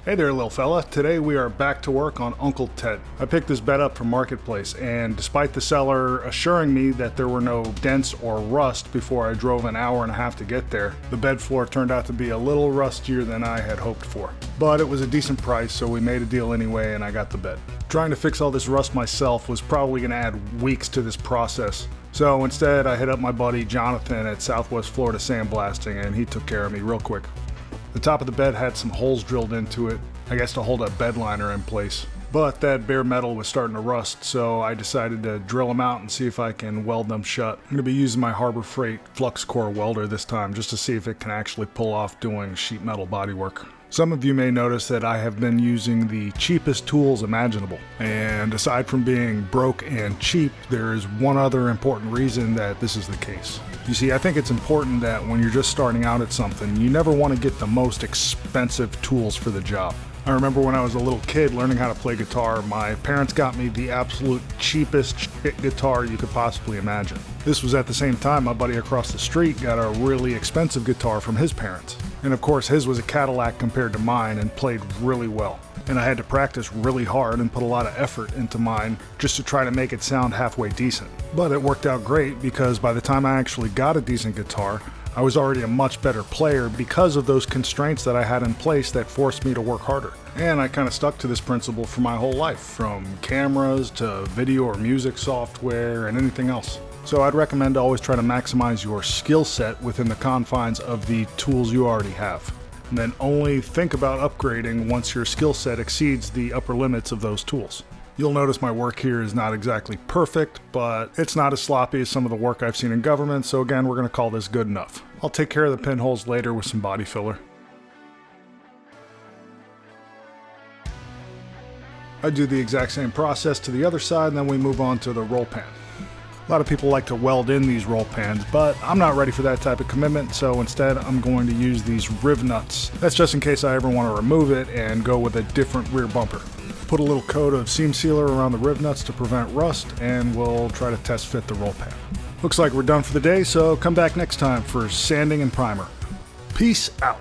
Hey there, little fella. Today we are back to work on Uncle Ted. I picked this bed up from Marketplace, and despite the seller assuring me that there were no dents or rust before I drove an hour and a half to get there, the bed floor turned out to be a little rustier than I had hoped for. But it was a decent price, so we made a deal anyway, and I got the bed. Trying to fix all this rust myself was probably going to add weeks to this process. So instead, I hit up my buddy Jonathan at Southwest Florida Sandblasting, and he took care of me real quick. The top of the bed had some holes drilled into it, I guess to hold a bed liner in place. But that bare metal was starting to rust, so I decided to drill them out and see if I can weld them shut. I'm going to be using my Harbor Freight flux core welder this time just to see if it can actually pull off doing sheet metal bodywork. Some of you may notice that I have been using the cheapest tools imaginable. And aside from being broke and cheap, there is one other important reason that this is the case. You see, I think it's important that when you're just starting out at something, you never want to get the most expensive tools for the job. I remember when I was a little kid learning how to play guitar, my parents got me the absolute cheapest shit guitar you could possibly imagine. This was at the same time my buddy across the street got a really expensive guitar from his parents. And of course his was a Cadillac compared to mine and played really well. And I had to practice really hard and put a lot of effort into mine just to try to make it sound halfway decent. But it worked out great because by the time I actually got a decent guitar, I was already a much better player because of those constraints that I had in place that forced me to work harder. And I kind of stuck to this principle for my whole life, from cameras to video or music software and anything else. So I'd recommend to always try to maximize your skill set within the confines of the tools you already have. And then only think about upgrading once your skill set exceeds the upper limits of those tools. You'll notice my work here is not exactly perfect, but it's not as sloppy as some of the work I've seen in government, so again, we're going to call this good enough. I'll take care of the pinholes later with some body filler. I do the exact same process to the other side, and then we move on to the roll pan. A lot of people like to weld in these roll pans, but I'm not ready for that type of commitment, so instead I'm going to use these riv nuts. That's just in case I ever want to remove it and go with a different rear bumper. Put a little coat of seam sealer around the riv nuts to prevent rust, and we'll try to test fit the roll pan. Looks like we're done for the day, so come back next time for sanding and primer. Peace out.